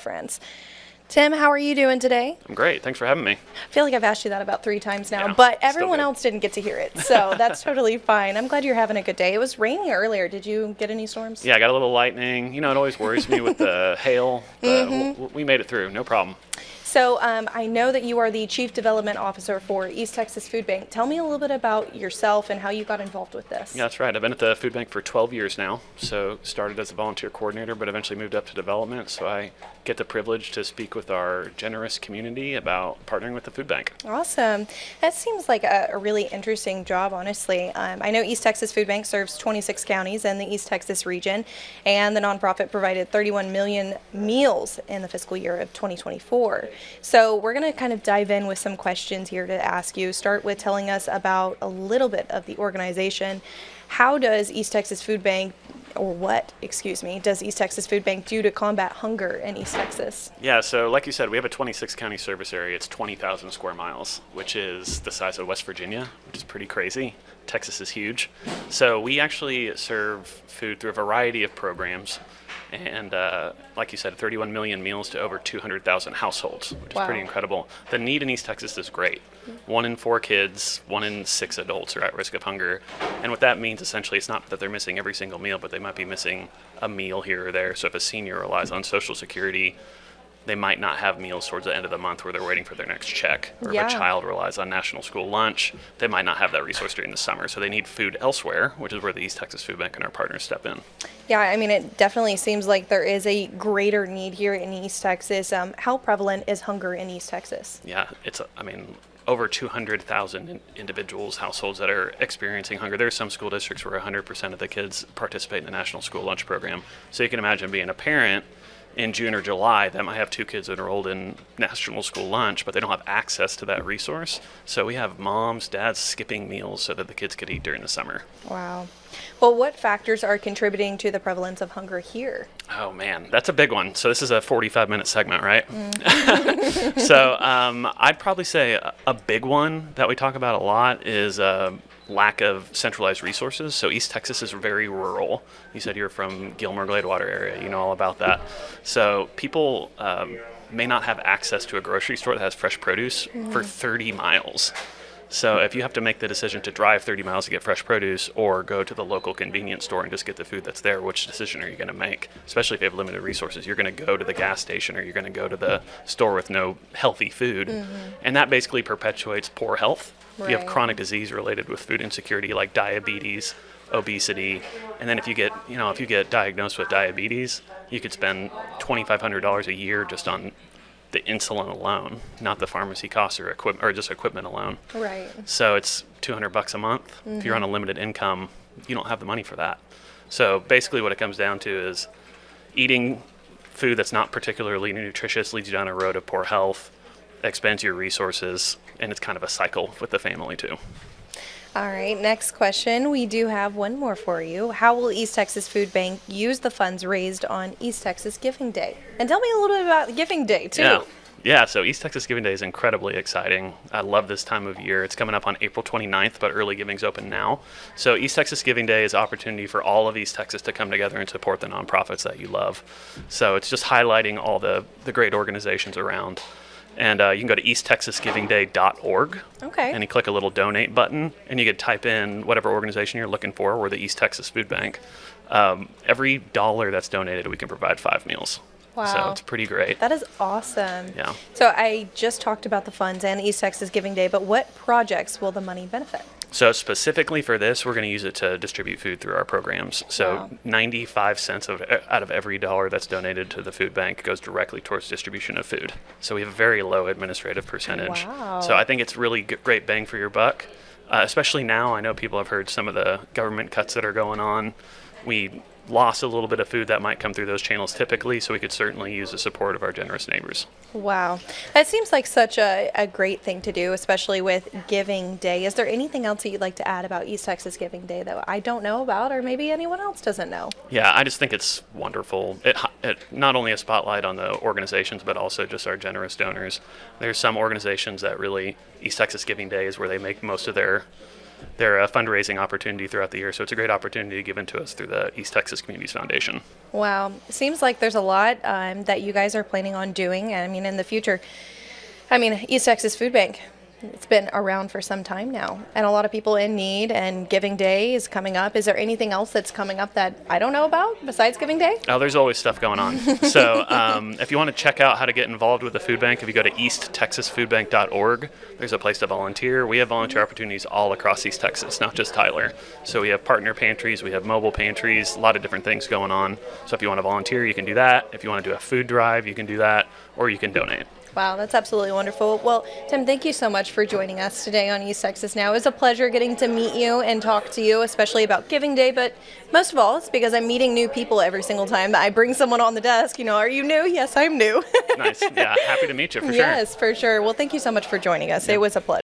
Conference. Tim, how are you doing today? I'm great. Thanks for having me. I feel like I've asked you that about 3 times now, Yeah, but everyone else didn't get to hear it, so that's totally fine. I'm glad you're having a good day. It was raining earlier. Did you get any storms? Yeah, I got a little lightning. You know, it always worries me with the hail. We made it through. No problem. So I know that you are the Chief Development Officer for East Texas Food Bank. Tell me a little bit about yourself and how you got involved with this. Yeah, that's right. I've been at the food bank for 12 years now. So started as a volunteer coordinator, but eventually moved up to development. So I get the privilege to speak with our generous community about partnering with the food bank. Awesome. That seems like a really interesting job, honestly. I know East Texas Food Bank serves 26 counties in the East Texas region, and the nonprofit provided 31 million meals in the fiscal year of 2024. So we're going to kind of dive in with some questions here to ask you. Start with telling us about a little bit of the organization. How does East Texas Food Bank, or what, excuse me, does East Texas Food Bank do to combat hunger in East Texas? Yeah, so like you said, we have a 26 county service area. It's 20,000 square miles, which is the size of West Virginia, which is pretty crazy. Texas is huge. So we actually serve food through a variety of programs. And like you said, 31 million meals to over 200,000 households, which is pretty incredible. The need in East Texas is great. 1 in 4 kids, 1 in 6 adults are at risk of hunger. And what that means, essentially, it's not that they're missing every single meal, but they might be missing a meal here or there. So if a senior relies on Social Security, they might not have meals towards the end of the month where they're waiting for their next check. Or if a child relies on National School Lunch, they might not have that resource during the summer. So they need food elsewhere, which is where the East Texas Food Bank and our partners step in. Yeah, I mean, it definitely seems like there is a greater need here in East Texas. How prevalent is hunger in East Texas? Yeah, over 200,000 individuals, households that are experiencing hunger. There are some school districts where 100% of the kids participate in the National School Lunch Program. So you can imagine being a parent in June or July that might have 2 kids enrolled in National School Lunch, but they don't have access to that resource. So we have moms, dads skipping meals so that the kids could eat during the summer. Wow. Well, what factors are contributing to the prevalence of hunger here? Oh, man, that's a big one. So this is a 45-minute segment, right? So I'd probably say a big one that we talk about a lot is lack of centralized resources. So East Texas is very rural. You said you're from Gilmer Gladewater area. You know all about that. So people may not have access to a grocery store that has fresh produce for 30 miles. So if you have to make the decision to drive 30 miles to get fresh produce or go to the local convenience store and just get the food that's there, which decision are you going to make? Especially if you have limited resources. You're going to go to the gas station or you're going to go to the store with no healthy food. And that basically perpetuates poor health. You have chronic disease related with food insecurity like diabetes, obesity, and then if you get diagnosed with diabetes, you could spend $2,500 a year just on the insulin alone, not the pharmacy costs or just equipment alone. Right. So it's $200 a month. If you're on a limited income, you don't have the money for that. So basically what it comes down to is eating food that's not particularly nutritious leads you down a road of poor health, expends your resources, and it's kind of a cycle with the family too. All right, next question. We do have one more for you. How will East Texas Food Bank use the funds raised on East Texas Giving Day? And tell me a little bit about Giving Day too. Yeah, so East Texas Giving Day is incredibly exciting. I love this time of year. It's coming up on April 29th, but early giving's open now. So East Texas Giving Day is an opportunity for all of East Texas to come together and support the nonprofits that you love. So it's just highlighting all the great organizations around. And you can go to easttexasgivingday.org. Okay. And you click a little donate button, and you can type in whatever organization you're looking for. We're the East Texas Food Bank. Every dollar that's donated, we can provide 5 meals. Wow. So it's pretty great. That is awesome. Yeah. So I just talked about the funds and East Texas Giving Day, but what projects will the money benefit? So specifically for this, we're going to use it to distribute food through our programs. So 95 cents out of every dollar that's donated to the food bank goes directly towards distribution of food. So we have a very low administrative percentage. Wow. So I think it's really great bang for your buck, especially now. I know people have heard some of the government cuts that are going on. We lost a little bit of food that might come through those channels typically, so we could certainly use the support of our generous neighbors. Wow. That seems like such a great thing to do, especially with Giving Day. Is there anything else that you'd like to add about East Texas Giving Day that I don't know about or maybe anyone else doesn't know? Yeah, I just think it's wonderful. It not only a spotlight on the organizations, but also just our generous donors. There's some organizations that really, East Texas Giving Day is where they make most of their they're a fundraising opportunity throughout the year. So it's a great opportunity given to us through the East Texas Communities Foundation. Wow. Seems like there's a lot that you guys are planning on doing. I mean, in the future, East Texas Food Bank, it's been around for some time now, and a lot of people in need, and Giving Day is coming up. Is there anything else that's coming up that I don't know about besides Giving Day? Oh, there's always stuff going on. So if you want to check out how to get involved with the food bank, if you go to easttexasfoodbank.org, there's a place to volunteer. We have volunteer opportunities all across East Texas, not just Tyler. So we have partner pantries, we have mobile pantries, a lot of different things going on. So if you want to volunteer, you can do that. If you want to do a food drive, you can do that, or you can donate. Wow, that's absolutely wonderful. Well, Tim, thank you so much for joining us today on East Texas Now. It was a pleasure getting to meet you and talk to you, especially about Giving Day. But most of all, it's because I'm meeting new people every single time that I bring someone on the desk. Are you new? Yes, I'm new. Nice. Yeah, happy to meet you for sure. Yes, for sure. Well, thank you so much for joining us. It was a pleasure.